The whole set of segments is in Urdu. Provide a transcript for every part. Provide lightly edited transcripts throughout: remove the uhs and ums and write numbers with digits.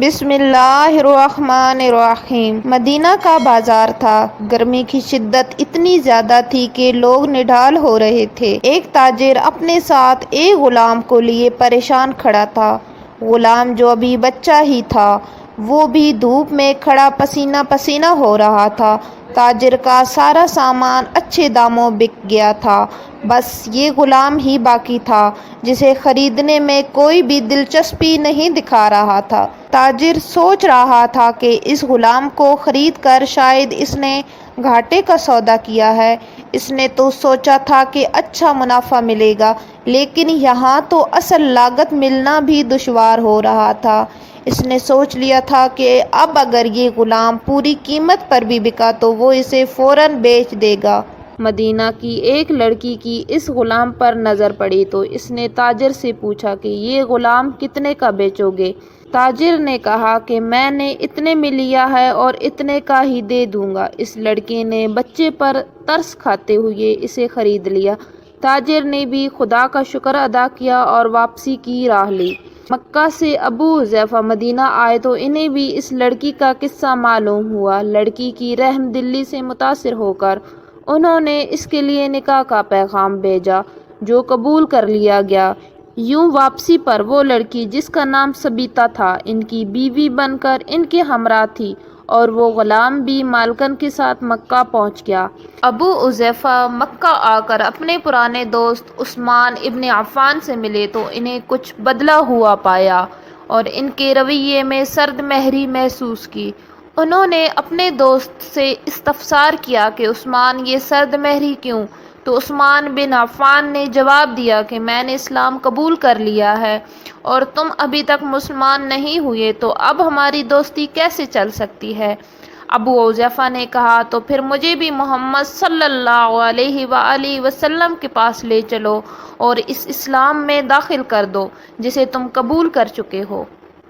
بسم اللہ الرحمن الرحیم۔ مدینہ کا بازار تھا۔ گرمی کی شدت اتنی زیادہ تھی کہ لوگ نڈال ہو رہے تھے۔ ایک تاجر اپنے ساتھ ایک غلام کو لیے پریشان کھڑا تھا۔ غلام جو ابھی بچہ ہی تھا، وہ بھی دھوپ میں کھڑا پسینہ پسینہ ہو رہا تھا۔ تاجر کا سارا سامان اچھے داموں بک گیا تھا، بس یہ غلام ہی باقی تھا جسے خریدنے میں کوئی بھی دلچسپی نہیں دکھا رہا تھا۔ تاجر سوچ رہا تھا کہ اس غلام کو خرید کر شاید اس نے گھاٹے کا سودا کیا ہے۔ اس نے تو سوچا تھا کہ اچھا منافع ملے گا، لیکن یہاں تو اصل لاگت ملنا بھی دشوار ہو رہا تھا۔ اس نے سوچ لیا تھا کہ اب اگر یہ غلام پوری قیمت پر بھی بکا تو وہ اسے فوراً بیچ دے گا۔ مدینہ کی ایک لڑکی کی اس غلام پر نظر پڑی تو اس نے تاجر سے پوچھا کہ یہ غلام کتنے کا بیچو گے؟ تاجر نے کہا کہ میں نے اتنے میں لیا ہے اور اتنے کا ہی دے دوں گا۔ اس لڑکے نے بچے پر ترس کھاتے ہوئے اسے خرید لیا۔ تاجر نے بھی خدا کا شکر ادا کیا اور واپسی کی راہ لی۔ مکہ سے ابو حذیفہ مدینہ آئے تو انہیں بھی اس لڑکی کا قصہ معلوم ہوا۔ لڑکی کی رحم دلی سے متاثر ہو کر انہوں نے اس کے لیے نکاح کا پیغام بھیجا، جو قبول کر لیا گیا۔ یوں واپسی پر وہ لڑکی، جس کا نام سبیتا تھا، ان کی بیوی بن کر ان کے ہمراہ تھی، اور وہ غلام بھی مالکن کے ساتھ مکہ پہنچ گیا۔ ابو حذیفہ مکہ آ کر اپنے پرانے دوست عثمان ابن عفان سے ملے تو انہیں کچھ بدلا ہوا پایا اور ان کے رویے میں سرد مہری محسوس کی۔ انہوں نے اپنے دوست سے استفسار کیا کہ عثمان، یہ سرد مہری کیوں؟ تو عثمان بن عفان نے جواب دیا کہ میں نے اسلام قبول کر لیا ہے اور تم ابھی تک مسلمان نہیں ہوئے، تو اب ہماری دوستی کیسے چل سکتی ہے؟ ابو حذیفہ نے کہا تو پھر مجھے بھی محمد صلی اللہ علیہ وآلہ وسلم کے پاس لے چلو اور اس اسلام میں داخل کر دو جسے تم قبول کر چکے ہو۔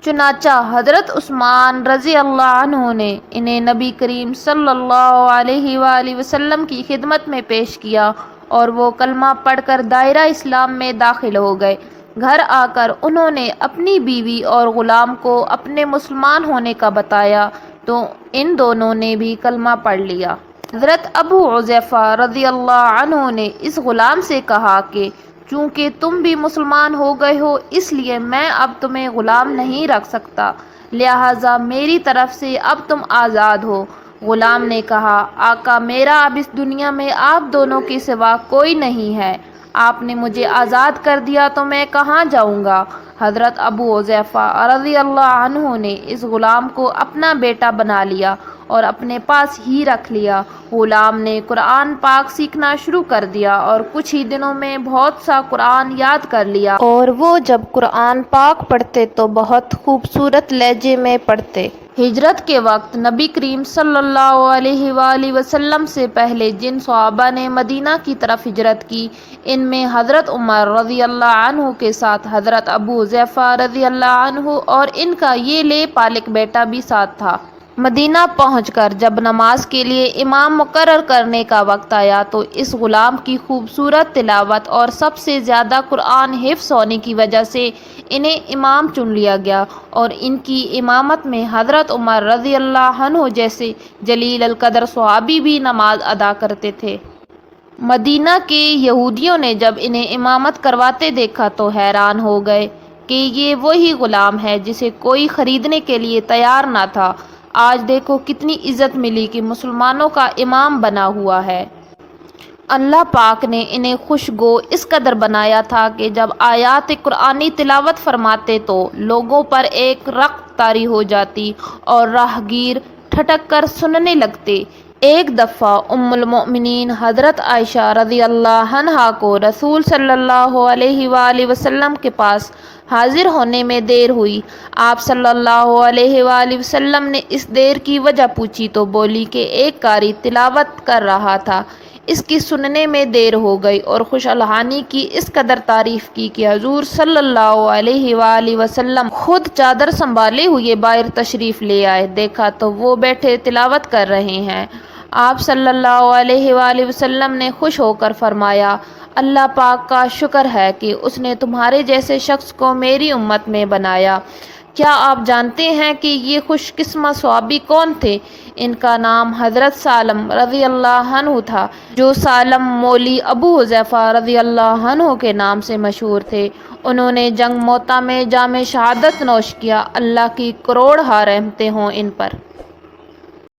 چنانچہ حضرت عثمان رضی اللہ عنہ نے انہیں نبی کریم صلی اللہ علیہ وآلہ وسلم کی خدمت میں پیش کیا اور وہ کلمہ پڑھ کر دائرہ اسلام میں داخل ہو گئے۔ گھر آ کر انہوں نے اپنی بیوی اور غلام کو اپنے مسلمان ہونے کا بتایا تو ان دونوں نے بھی کلمہ پڑھ لیا۔ حضرت ابو حذیفہ رضی اللہ عنہ نے اس غلام سے کہا کہ چونکہ تم بھی مسلمان ہو گئے ہو، اس لیے میں اب تمہیں غلام نہیں رکھ سکتا، لہٰذا میری طرف سے اب تم آزاد ہو۔ غلام نے کہا، آقا، میرا اب اس دنیا میں آپ دونوں کے سوا کوئی نہیں ہے، آپ نے مجھے آزاد کر دیا تو میں کہاں جاؤں گا؟ حضرت ابو حذیفہ رضی اللہ عنہ نے اس غلام کو اپنا بیٹا بنا لیا اور اپنے پاس ہی رکھ لیا۔ غلام نے قرآن پاک سیکھنا شروع کر دیا اور کچھ ہی دنوں میں بہت سا قرآن یاد کر لیا، اور وہ جب قرآن پاک پڑھتے تو بہت خوبصورت لہجے میں پڑھتے۔ ہجرت کے وقت نبی کریم صلی اللہ علیہ وآلہ وسلم سے پہلے جن صحابہ نے مدینہ کی طرف ہجرت کی، ان میں حضرت عمر رضی اللہ عنہ کے ساتھ حضرت ابو حذیفہ رضی اللہ عنہ اور ان کا یہ لے پالک بیٹا بھی ساتھ تھا۔ مدینہ پہنچ کر جب نماز کے لیے امام مقرر کرنے کا وقت آیا تو اس غلام کی خوبصورت تلاوت اور سب سے زیادہ قرآن حفظ ہونے کی وجہ سے انہیں امام چن لیا گیا، اور ان کی امامت میں حضرت عمر رضی اللہ عنہ جیسے جلیل القدر صحابی بھی نماز ادا کرتے تھے۔ مدینہ کے یہودیوں نے جب انہیں امامت کرواتے دیکھا تو حیران ہو گئے کہ یہ وہی غلام ہے جسے کوئی خریدنے کے لیے تیار نہ تھا۔ آج دیکھو کتنی عزت ملی کہ مسلمانوں کا امام بنا ہوا ہے۔ اللہ پاک نے انہیں خوشگو اس قدر بنایا تھا کہ جب آیات قرآنی تلاوت فرماتے تو لوگوں پر ایک رخت طاری ہو جاتی اور راہگیر ٹھٹک کر سننے لگتے۔ ایک دفعہ ام المؤمنین حضرت عائشہ رضی اللہ عنہا کو رسول صلی اللہ علیہ وآلہ وسلم کے پاس حاضر ہونے میں دیر ہوئی۔ آپ صلی اللہ علیہ وآلہ وسلم نے اس دیر کی وجہ پوچھی تو بولی کہ ایک قاری تلاوت کر رہا تھا، اس کی سننے میں دیر ہو گئی، اور خوش الحانی کی اس قدر تعریف کی کہ حضور صلی اللہ علیہ وآلہ وسلم خود چادر سنبھالے ہوئے باہر تشریف لے آئے۔ دیکھا تو وہ بیٹھے تلاوت کر رہے ہیں۔ آپ صلی اللہ علیہ وآلہ وسلم نے خوش ہو کر فرمایا، اللہ پاک کا شکر ہے کہ اس نے تمہارے جیسے شخص کو میری امت میں بنایا۔ کیا آپ جانتے ہیں کہ یہ خوش قسمت صحابی کون تھے؟ ان کا نام حضرت سالم رضی اللہ عنہ تھا، جو سالم مولی ابو حذیفہ رضی اللہ عنہ کے نام سے مشہور تھے۔ انہوں نے جنگ موتا میں جام شہادت نوش کیا۔ اللہ کی کروڑ ہا رحمتیں ہوں ان پر۔